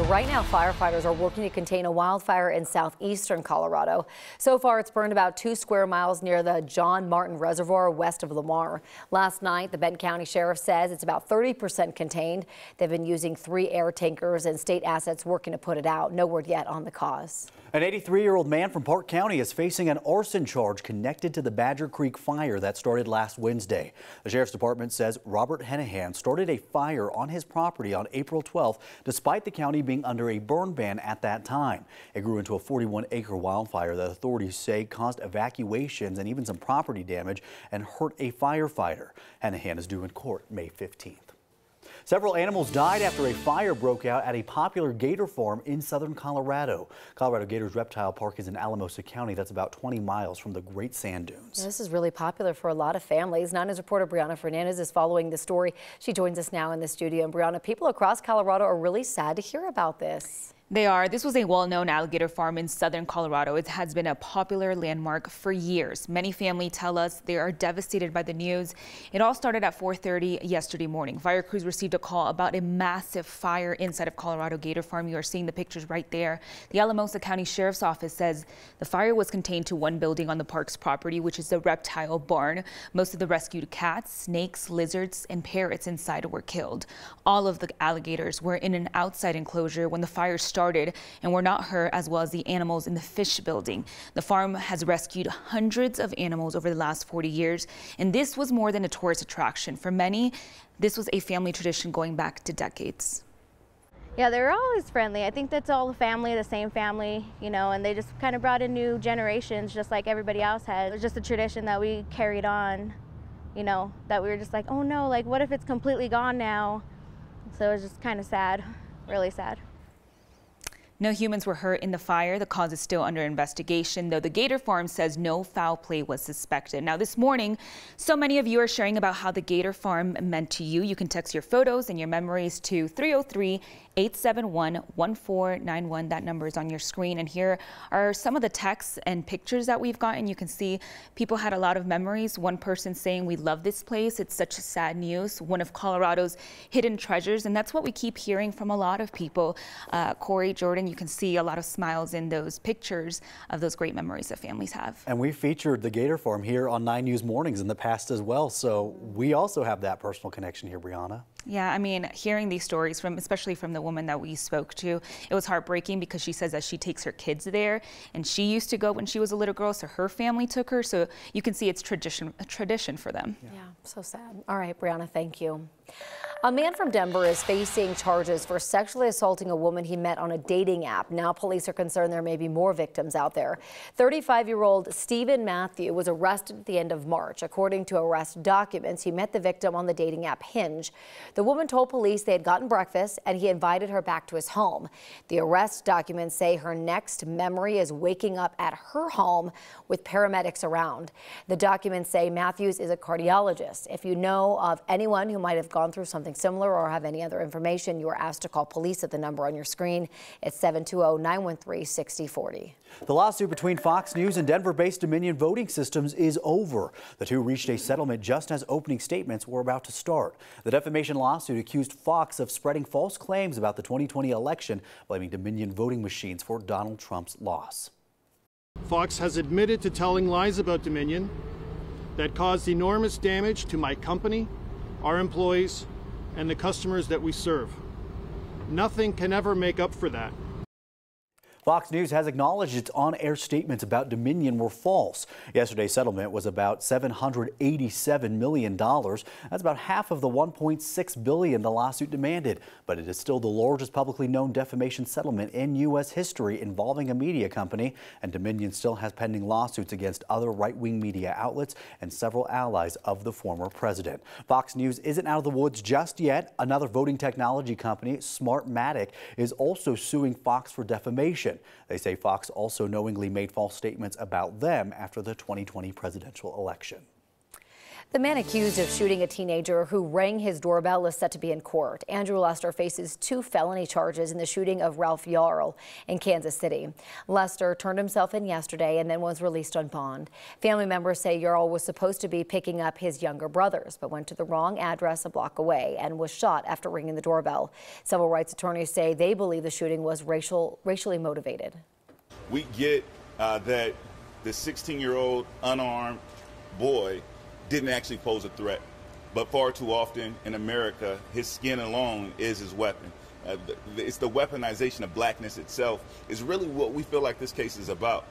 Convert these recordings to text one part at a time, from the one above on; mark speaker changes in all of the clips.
Speaker 1: right now, firefighters are working to contain a wildfire in southeastern Colorado. So far, it's burned about 2 square miles near the John Martin Reservoir west of Lamar. Last night, the Benton County Sheriff says it's about 30% contained. They've been using 3 air tankers and state assets working to put it out. No word yet on the cause.
Speaker 2: An 83-year-old man from Park County is facing an arson charge connected to the Badger Creek fire that started last Wednesday. The Sheriff's Department says Robert Hennehan started a fire on his property on April 12th, despite the county being under a burn ban at that time. It grew into a 41-acre wildfire that authorities say caused evacuations and even some property damage and hurt a firefighter. Hennehan is due in court May 15th. Several animals died after a fire broke out at a popular gator farm in southern Colorado. Colorado Gators Reptile Park is in Alamosa County. That's about 20 miles from the Great Sand Dunes.
Speaker 1: This is really popular for a lot of families. 9 News reporter Brianna Fernandez is following the story. She joins us now in the studio. And Brianna, people across Colorado are really sad to hear about this.
Speaker 3: They are. This was a well-known alligator farm in southern Colorado. It has been a popular landmark for years. Many families tell us they are devastated by the news. It all started at 4:30 yesterday morning. Fire crews received a call about a massive fire inside of Colorado Gator Farm. You are seeing the pictures right there. The Alamosa County Sheriff's Office says the fire was contained to one building on the park's property, which is the reptile barn. Most of the rescued cats, snakes, lizards, and parrots inside were killed. All of the alligators were in an outside enclosure when the fire started and were not hurt, as well as the animals in the fish building. The farm has rescued hundreds of animals over the last 40 years, and this was more than a tourist attraction. For many, this was a family tradition going back to decades.
Speaker 4: Yeah, they were always friendly. I think that's all the family, the same family, you know, and they just kind of brought in new generations just like everybody else had. It was just a tradition that we carried on, you know, that we were just like, oh no, like what if it's completely gone now? So it was just kind of sad, really sad.
Speaker 3: No humans were hurt in the fire. The cause is still under investigation, though the Gator Farm says no foul play was suspected. Now this morning, so many of you are sharing about how the Gator Farm meant to you. You can text your photos and your memories to 303-871-1491. That number is on your screen. And here are some of the texts and pictures that we've gotten. You can see people had a lot of memories. One person saying, we love this place. It's such a sad news. One of Colorado's hidden treasures. And that's what we keep hearing from a lot of people. Corey, Jordan, you can see a lot of smiles in those pictures of those great memories that families have.
Speaker 2: And we featured the Gator Farm here on 9 News Mornings in the past as well. So we also have that personal connection here, Brianna.
Speaker 3: Yeah, I mean, hearing these stories especially from the woman that we spoke to, it was heartbreaking because she says that she takes her kids there and she used to go when she was a little girl, so her family took her. So you can see it's a tradition for them.
Speaker 1: Yeah, so sad. All right, Brianna, thank you. A man from Denver is facing charges for sexually assaulting a woman he met on a dating app. Now police are concerned there may be more victims out there. 35-year-old Stephen Matthew was arrested at the end of March. According to arrest documents, he met the victim on the dating app Hinge. The woman told police they had gotten breakfast and he invited her back to his home. The arrest documents say her next memory is waking up at her home with paramedics around. The documents say Matthews is a cardiologist. If you know of anyone who might have gone through something similar or have any other information, you are asked to call police at the number on your screen. It's 720-913-6040.
Speaker 2: The lawsuit between Fox News and Denver-based Dominion Voting Systems is over. The two reached a settlement just as opening statements were about to start. The defamation lawsuit accused Fox of spreading false claims about the 2020 election, blaming Dominion voting machines for Donald Trump's loss.
Speaker 5: Fox has admitted to telling lies about Dominion that caused enormous damage to my company, our employees, and the customers that we serve. Nothing can ever make up for that.
Speaker 2: Fox News has acknowledged its on-air statements about Dominion were false. Yesterday's settlement was about $787 million. That's about half of the $1.6 billion the lawsuit demanded. But it is still the largest publicly known defamation settlement in U.S. history involving a media company. And Dominion still has pending lawsuits against other right-wing media outlets and several allies of the former president. Fox News isn't out of the woods just yet. Another voting technology company, Smartmatic, is also suing Fox for defamation. They say Fox also knowingly made false statements about them after the 2020 presidential election.
Speaker 1: The man accused of shooting a teenager who rang his doorbell is set to be in court. Andrew Lester faces 2 felony charges in the shooting of Ralph Yarl in Kansas City. Lester turned himself in yesterday and then was released on bond. Family members say Yarl was supposed to be picking up his younger brothers, but went to the wrong address a block away and was shot after ringing the doorbell. Civil rights attorneys say they believe the shooting was racially motivated.
Speaker 6: We get that the 16-year-old unarmed boy didn't actually pose a threat, but far too often in America, his skin alone is his weapon. It's the weaponization of blackness itself is really what we feel like this case is about.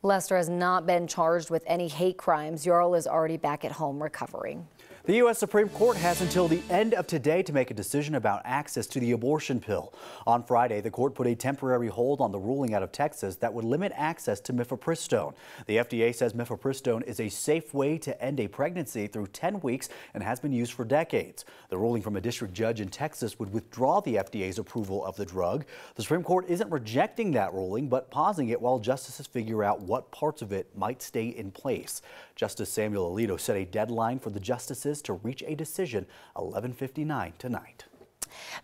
Speaker 1: Lester has not been charged with any hate crimes. Yarl is already back at home recovering.
Speaker 2: The U.S. Supreme Court has until the end of today to make a decision about access to the abortion pill. On Friday, the court put a temporary hold on the ruling out of Texas that would limit access to mifepristone. The FDA says mifepristone is a safe way to end a pregnancy through 10 weeks and has been used for decades. The ruling from a district judge in Texas would withdraw the FDA's approval of the drug. The Supreme Court isn't rejecting that ruling, but pausing it while justices figure out what parts of it might stay in place. Justice Samuel Alito set a deadline for the justices to reach a decision 11:59 tonight.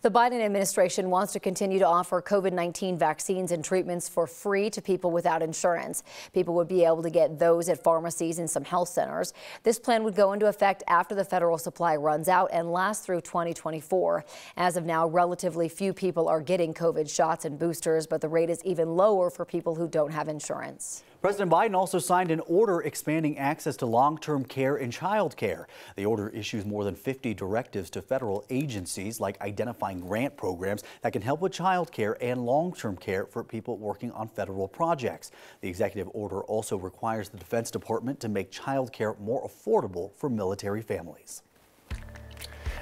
Speaker 1: The Biden administration wants to continue to offer COVID-19 vaccines and treatments for free to people without insurance. People would be able to get those at pharmacies and some health centers. This plan would go into effect after the federal supply runs out and lasts through 2024. As of now, relatively few people are getting COVID shots and boosters, but the rate is even lower for people who don't have insurance.
Speaker 2: President Biden also signed an order expanding access to long-term care and child care. The order issues more than 50 directives to federal agencies, like identifying grant programs that can help with child care and long-term care for people working on federal projects. The executive order also requires the Defense Department to make child care more affordable for military families.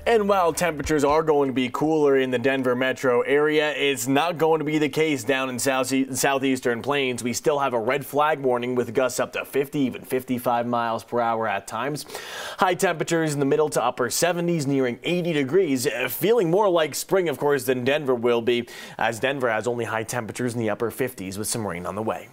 Speaker 7: And while temperatures are going to be cooler in the Denver metro area, it's not going to be the case down in southeastern plains. We still have a red flag warning with gusts up to 50, even 55 miles per hour at times. High temperatures in the middle to upper 70s, nearing 80 degrees, feeling more like spring, of course, than Denver will be, as Denver has only high temperatures in the upper 50s with some rain on the way.